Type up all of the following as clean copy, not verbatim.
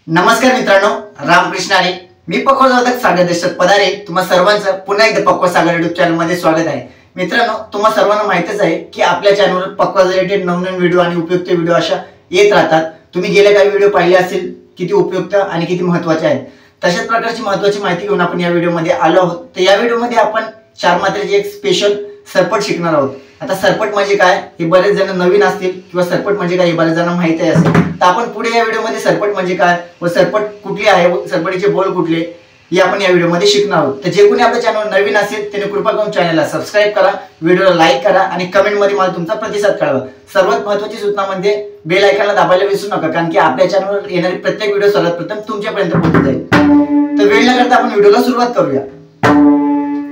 नमस्कार मित्रांनो, रामकृष्ण हरी. मी पक्वा जाधव सागर देशत पदारे तुम्हा सर्वांचं पुन्हा एकदा पक्वा सागर युट्यूब चॅनल मध्ये स्वागत आहे. मित्रांनो, तुम्हा सर्वांना माहितीच आहे की आपल्या चॅनलवर पक्वा रिलेटेड नवनवीन व्हिडिओ आणि उपयुक्त व्हिडिओ अशा येत राहतात. तुम्ही गेले काही व्हिडिओ पाहिले असतील, किती उपयुक्त आणि किती महत्त्वाचे आहेत. तशाच प्रकारची महत्त्वाची माहिती घेऊन आपण या व्हिडिओमध्ये आलो आहोत. तर या व्हिडिओमध्ये आपण चार मात्रेचे एक स्पेशल सरपट शिकणार आहोत. आता सरपट म्हणजे काय हे बरेच जण नवीन असतील किंवा सरपट म्हणजे काय हे बरेच जण माहिती आहे असेल. तर आपण पुढे या व्हिडिओमध्ये सरपट म्हणजे काय व सरपट कुठली आहे व सरपटीचे बोल कुठले हे आपण या व्हिडिओमध्ये शिकणार आहोत. तर जे कोणी आपल्या चॅनलवर नवीन असेल त्याने कृपा करून चॅनलला सबस्क्राइब करा, व्हिडिओला लाईक करा आणि कमेंट मध्ये मला तुमचा प्रतिसाद कळवा. सर्वात महत्त्वाची सूचना म्हणजे बेल आयकॉनला दाबायला विसरू नका, कारण की आपल्या चॅनलवर येणारी प्रत्येक व्हिडिओ सर्वात प्रथम तुमच्यापर्यंत पोहोचत जाईल. तर वेळ न करता आपण व्हिडिओला सुरुवात करूया.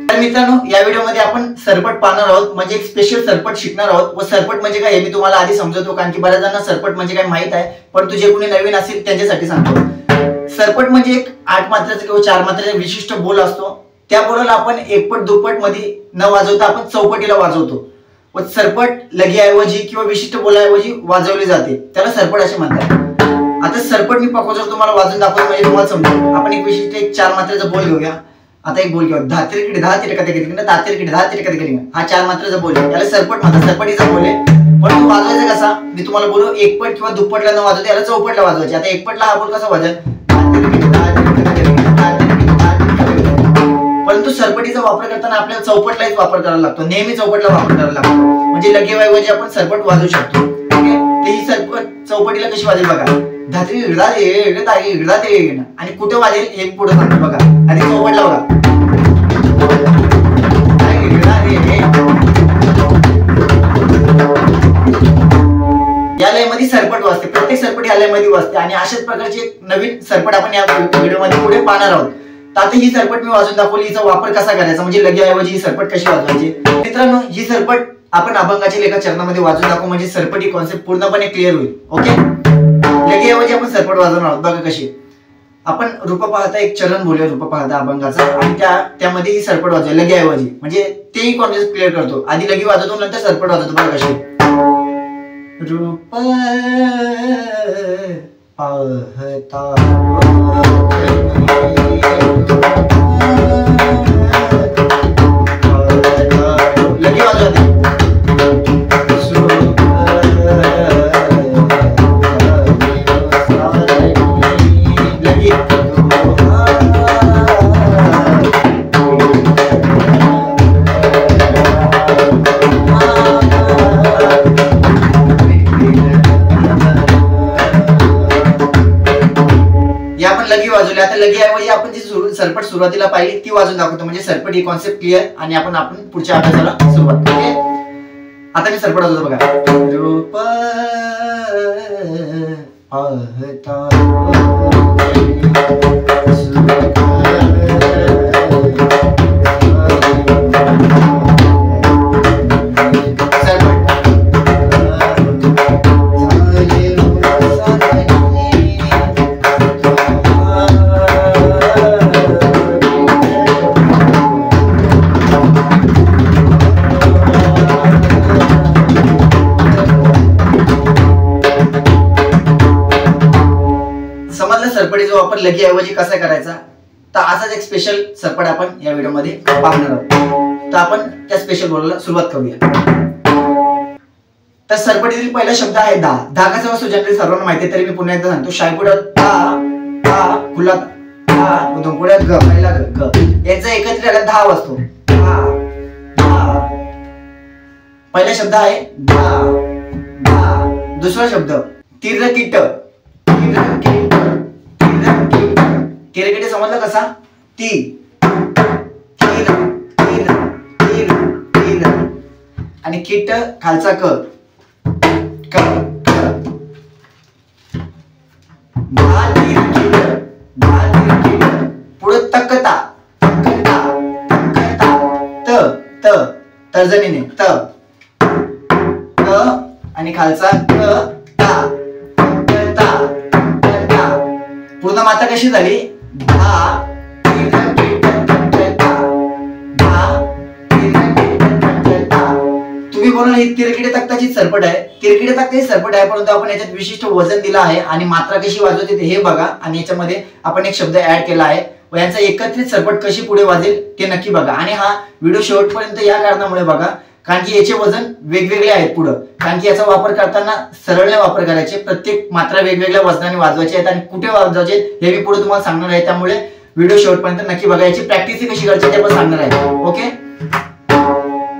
तर मित्रांनो, या व्हिडिओमध्ये आपण सरपट पाहणार आहोत, म्हणजे एक स्पेशल सरपट शिकणार आहोत. व सरपट म्हणजे काय हे मी तुम्हाला आधी समजवतो, कारण की बऱ्याच जणांना सरपट म्हणजे काय माहित आहे, परंतु जे कोणी नवीन असेल त्यांच्यासाठी सांगतो. सरपट म्हणजे एक 8 मात्रेचा किंवा 4 मात्रेचा विशिष्ट बोल असतो. त्या बोलाला आपण एकपट दुप्पट मध्ये न वाजवता आपण चौपटीला वाजवतो व सरपट लगीऐवजी किंवा विशिष्ट बोलाऐवजी वाजवले जाते, त्याला सरपट असे म्हणतात. आता सरपट मी पक्वा तुम्हाला वाजवून दाखवतो म्हणजे तुम्हाला समजेल. आपण एक विशिष्ट एक 4 मात्रेचा बोल घेऊया. आता एक बोल घेऊ, धात्रीकडे धा तिरका तिरका धात्रीकडे धा तिरका तिरका. हा 4 मात्रेचा बोल आहे, त्याला सरपट म्हणतात. सरपटीचा बोल आहे. पण तो वाजवायचा कसा मी तुम्हाला बोलू, एकपट किंवा दुप्पटला न वाजवता याला चौपटला वाजवायचे. आता एकपटला हा बोल कसा वाजेल, परंतु सरपटीचा वापर करताना आपल्याला चौपटलाच वापर करावा लागतो, नेहमी चौपटला वापर करावा लागतो. म्हणजे लगेऐवजी आपण सरपट वाजवू शकतो. ही सरपट चौपटीला कशी वाजेल बघा, धात्री आणि कुठे वाजेल हे पुढे सांगतो बघा. आधी चौपटला बघा, या लयमध्ये सरपट वाजते, प्रत्येक सरपट या लयमध्ये वाजते. आणि अशाच प्रकारची एक नवीन सरपट आपण या व्हिडिओमध्ये पुढे पाहणार आहोत. तर आता ही सरपट मी वाजवून दाखवली, हिचा वापर कसा करायचा म्हणजे लगेऐवजी ही सरपट कशी वाजवायची. मित्रांनो, ही सरपट आपण अभंगाच्या एका चरणामध्ये वाजवून दाखवू, म्हणजे सरपट ही कॉन्सेप्ट पूर्णपणे क्लिअर होईल. ओके, लगेऐवजी आपण सरपट वाजवणार आहोत. बघा कशी आपण रूप पाहता एक चरण बोलूया, रूप पाहता अभंगाचा, आणि त्यामध्ये ही सरपट वाजवायची लगेऐवजी, म्हणजे तेही कॉन्सेप्ट क्लिअर करतो. आधी लगी वाजवतो नंतर सरपट वाजवतो. बघा कशी रूप पाहता लगी वाजवते. लगी वाजवली. आता लगीऐवजी आपण जी सरपट सुरुवातीला पाहिली ती वाजवून दाखवतो, म्हणजे सरपट ही कॉन्सेप्ट क्लिअर. आणि आपण पुढच्या अभ्यासाला सुरुवात करू. आता मी सरपट वाजवतो बघा. रूप सरपटीचा वापर लगीऐवजी कसा करायचा. तर असाच एक स्पेशल सरपट आपण या व्हिडिओमध्ये पाहणार आहोत. तर आपण त्या स्पेशल बोलायला सुरुवात करूया. तर सरपटीतील पहिला शब्द आहे धा. धा कसा वाजतो जनरली सर्वांना माहिती आहे, तरी मी पुन्हा एकदा सांगतो. शायपुढा धा, फुला धा, उधमपुढ्या ग, पहिला ग, यांचा एकत्र आला धा वाजतो. पहिला शब्द आहे धा. दुसरा शब्द तिरकिट. तिरकिट समजलं कसा, ती तीर तीर तीर तीर आणि किट खालचा क क पुढे तकता तकता तकता त त तर्जनीने त क आणि खालचा क ता ता ता. पूर्ण मात्रा कशी झाली, तुम्ही कोणाला ही तिरकिटे तक्ताची सरपट आहे, तिरकिटे तक्ताची सरपट आहे, परंतु आपण याच्यात विशिष्ट वजन दिलं आहे आणि मात्रा कशी वाजवते हे बघा आणि याच्यामध्ये आपण एक शब्द ऍड केला आहे व यांचा एकत्रित सरपट कशी पुढे वाजेल ते नक्की बघा आणि हा व्हिडिओ शेवटपर्यंत या कारणामुळे बघा कारण की याचे वजन वेगवेगळे आहेत पुढे, कारण की याचा वापर करताना सरळने वापर करायचे, प्रत्येक मात्रा वेगवेगळ्या वजनाने वाजवायचे आहेत आणि कुठे वाजवायचे हे मी पुढे तुम्हाला सांगणार आहे, त्यामुळे व्हिडिओ शेवटपर्यंत नक्की बघा, याची प्रॅक्टिस कशी करायची ते पण सांगणार आहे. ओके,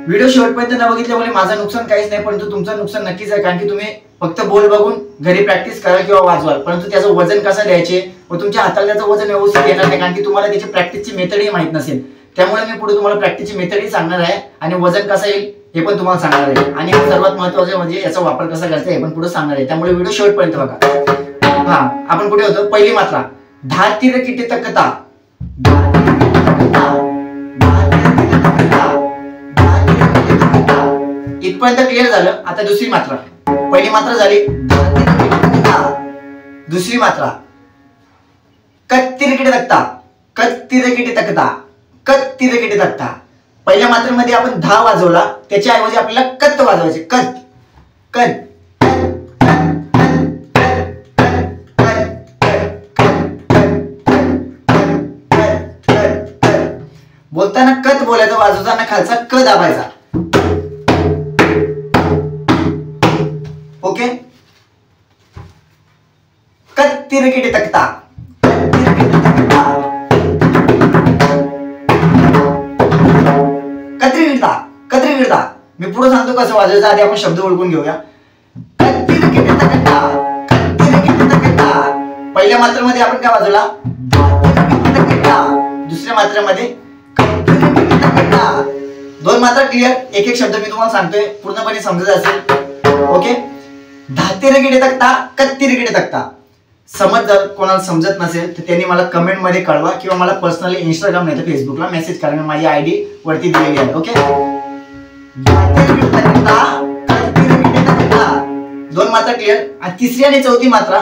व्हिडिओ शेवटपर्यंत न बघितल्यामुळे माझं नुकसान काहीच नाही, परंतु तुमचं नुकसान नक्कीच आहे, कारण की तुम्ही फक्त बोल बघून घरी प्रॅक्टिस करा किंवा वाजवाल, परंतु त्याचं वजन कसं द्यायचे व तुमच्या हाताला त्याचं वजन व्यवस्थित येणार नाही, कारण की तुम्हाला त्याची प्रॅक्टिसची मेथडही माहित नसेल. त्यामुळे मी पुढे तुम्हाला प्रॅक्टिसची मेथडही सांगणार आहे आणि वजन कसं येईल हे पण तुम्हाला सांगणार आहे आणि सर्वात महत्त्वाचं म्हणजे याचा वापर कसा करायचा हे पण पुढे सांगणार आहे, त्यामुळे व्हिडिओ शेवटपर्यंत बघा. हा, आपण कुठे होतो? पहिली मात्रा धा तिरकिटे तक्ता, इथपर्यंत क्लिअर झालं. आता दुसरी मात्रा, पहिली मात्रा झाली, दुसरी मात्रा कत्तिरकिटे तक्ता, कत्तिरकिटे तक्ता, कत्तिरकिटे तक्ता. पहिल्या मात्रेमध्ये आपण धा वाजवला, त्याच्या ऐवजी आपल्याला कत वाजवायचे, कत कत. बोलताना कत बोलायचं, वाजवताना खालचा क दाबायचा. ओके, कत्तिरकिटे तक्ता, कत्री विडता, कत्री विडता. मी पुढे सांगतो कसं वाजवायचं, आधी आपण शब्द ओळखून घेऊया. कत्तिरकिटे तक्ता, कत्तिरकिटे तक्ता. पहिल्या मात्रेमध्ये आपण काय वाजवला? दुसऱ्या मात्रेमध्ये कत्तिरकिटे तक्ता. दोन मात्रा क्लिअर, एक एक शब्द मी तुम्हाला सांगतोय, पूर्णपणे समजत असेल. ओके, धा तिरकिटे तक्ता, कत्तिरकिटे तक्ता. समज जर कोणाला समजत नसेल तर त्यांनी मला कमेंट मध्ये कळवा किंवा मला पर्सनली इंस्टाग्राम नाही तर फेसबुकला मेसेज करा, माझी आयडी वरती दिलेली आहे. ओके, दोन मात्रा क्लिअर. आणि तिसरी आणि चौथी मात्रा,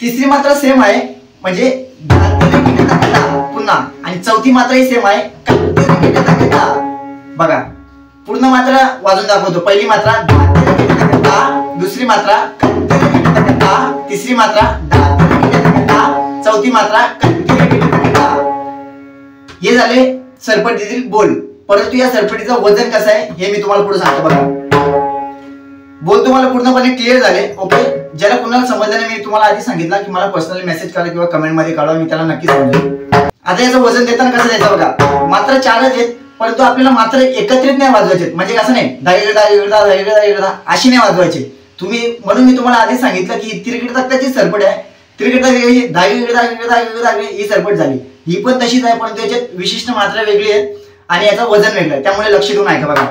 तिसरी मात्रा सेम आहे म्हणजे पुन्हा, आणि चौथी मात्रा ही सेम आहे. बघा, पूर्ण मात्रा वाजून दाखवतो. पहिली मात्रा, दुसरी मात्रा, तिसरी मात्रा, चौथी मात्रा. हे झाले सरपटीतील बोल, परंतु या सरपटीचं वजन कसं आहे हे मी तुम्हाला पुढे सांगतो. बघा, बोल तुम्हाला पूर्णपणे क्लिअर झाले. ओके, ज्याला कुणाला समजलं नाही मी तुम्हाला आधी सांगितलं की मला पर्सनली मेसेज करा किंवा कमेंट मध्ये कळवा, मी त्याला नक्की समजेल. आता याचं वजन देताना कसं द्यायचं बघा, मात्र चारच आहेत, परंतु आपल्याला मात्र एकत्रित नाही वाजवायचे, म्हणजे कसं नाही धा अशी नाही वाजवायची तुम्ही. म्हणून मी तुम्हाला आधी सांगितलं की तिरकिटे तक्ताची सरपट आहे, तिरकिटे धा ही सरपट झाली, ही पण तशीच आहे, परंतु याच्यात विशिष्ट मात्रा वेगळी आहे आणि याचं वजन वेगळं आहे, त्यामुळे लक्ष देऊन ऐका. बघा,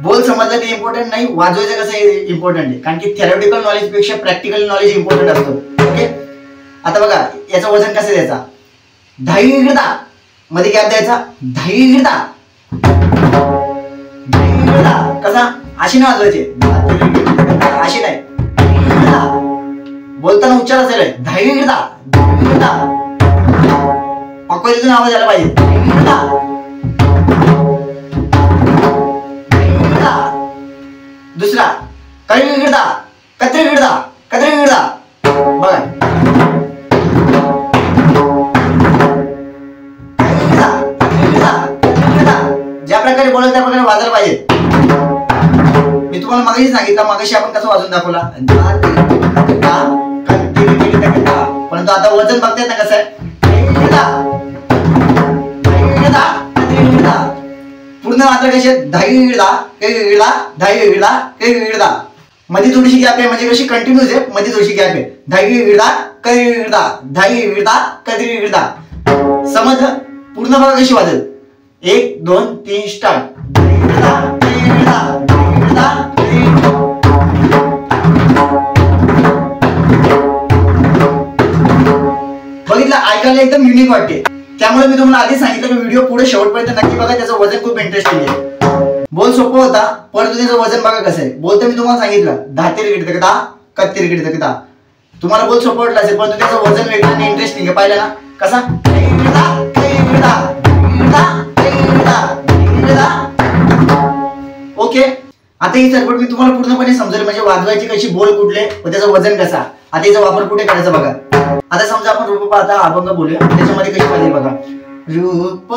बोल समजलं ते इम्पॉर्टंट नाही, वाजवायचं कसं इम्पॉर्टंट आहे, कारण की थेरॉटिकल नॉलेज पेक्षा प्रॅक्टिकल नॉलेज इम्पॉर्टंट असतं. ओके, आता बघा याचं वजन कसं द्यायचा, धाईगडा मध्ये गॅप द्यायचा, धाईगडा, धाईगडा. कसा? अशी नाही वाजवायची, अशी नाही, बोलताना उच्चार असेल धाईगडा, धाईगडा. पक्वातीतून आवाज आला पाहिजे, धाईगडा, धाईगडा. दुसरा, कळी गिरदा, कत्री गिरदा, कत्री गिरदा. बघा, ज्या प्रकारे बोलत त्या प्रकारे वाजायला पाहिजे. मी तुम्हाला मागाशी सांगितलं, मागाशी आपण कसं वाजून दाखवला, परंतु आता वजन बघतायत ना कसं आहे, पूर्ण मात्र कशी आहे, धाई गिळदा, काही गिळदा, धाई गिळदा, काही गिळदा. मध्ये थोडीशी गॅप आहे, म्हणजे कशी कंटिन्यूज आहे, मध्ये थोडीशी गॅप आहे. धाई गिळदा, काही गिळदा, धाई गिळदा, कधी गिळदा. समजलं? पूर्ण बघा कशी वाजल, 1 2 3 स्टार्ट. बघितलं, ऐकायला एकदम युनिक वाटते, त्यामुळे मी तुम्हाला आधी सांगितलं की व्हिडिओ पुढे शेवटपर्यंत नक्की बघा, त्याचं वजन खूप इंटरेस्टिंग आहे. बोल सोपं होता, परंतु त्याचं वजन बघा कसं आहे. बोल तर मी तुम्हाला सांगितलं, धा तिरकिटे तक्ता, कत तिरकिटे तक्ता. तुम्हाला बोल सोपं वाटलं असेल, परंतु त्याचं वजन वेगळं आणि इंटरेस्टिंग आहे. पाहिलं ना कसा, ओके. आता ही सरपट मी तुम्हाला पूर्णपणे समजेल, म्हणजे वाजवायची कशी, बोल कुठले व त्याचं वजन कसा, आता याचा वापर कुठे करायचा बघा. आता समजा आपण रूप पाहता अभंग बोलूया, त्याच्यामध्ये कशी पाहिजे बघा. रूप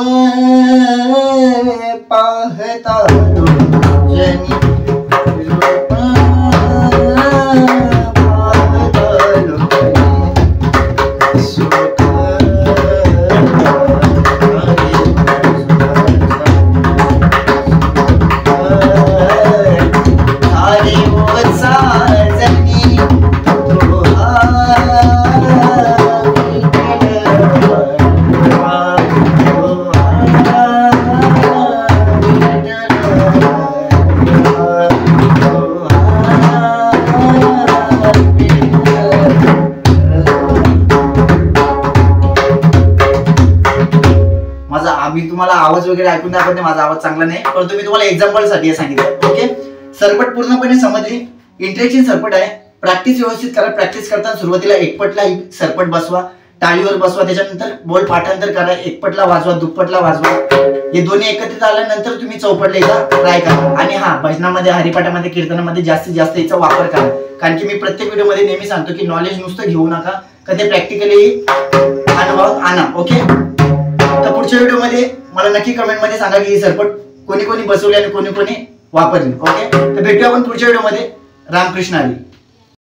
पाहता जनी, रूप मी तुम्हाला आवाज वगैरे ऐकून दाखवते, माझा आवाज चांगला नाही, परंतु मी तुम्हाला एक्झाम्पल साठी सांगितलं. ओके, सरपट पूर्णपणे समजली. इंटरेक्शन सरपट आहे. प्रॅक्टिस व्यवस्थित करा. प्रॅक्टिस करताना सुरुवातीला एकपटला सरपट बसवा, टाळीवर बसवा, त्याच्यानंतर बोल पाठांतर करा, एकपटला वाजवा, दुप्पटला वाजवा. हे दोन्ही एकत्रित आल्यानंतर तुम्ही चौपटला याचा ट्राय करा. आणि हा, भजनामध्ये, हरिपाठामध्ये, कीर्तनामध्ये जास्तीत जास्त याचा वापर करा. कारण की मी प्रत्येक व्हिडिओ मध्ये नेहमी सांगतो की नॉलेज नुसतं घेऊ नका, तर ते प्रॅक्टिकली अनुभव आणा. ओके, तर पुढच्या व्हिडिओमध्ये मला नक्की कमेंट मध्ये सांगा की ही सरपट कोणी कोणी बसवली आणि कोणी कोणी वापरली. ओके, तर भेटूया आपण पुढच्या व्हिडिओमध्ये. रामकृष्ण हरी.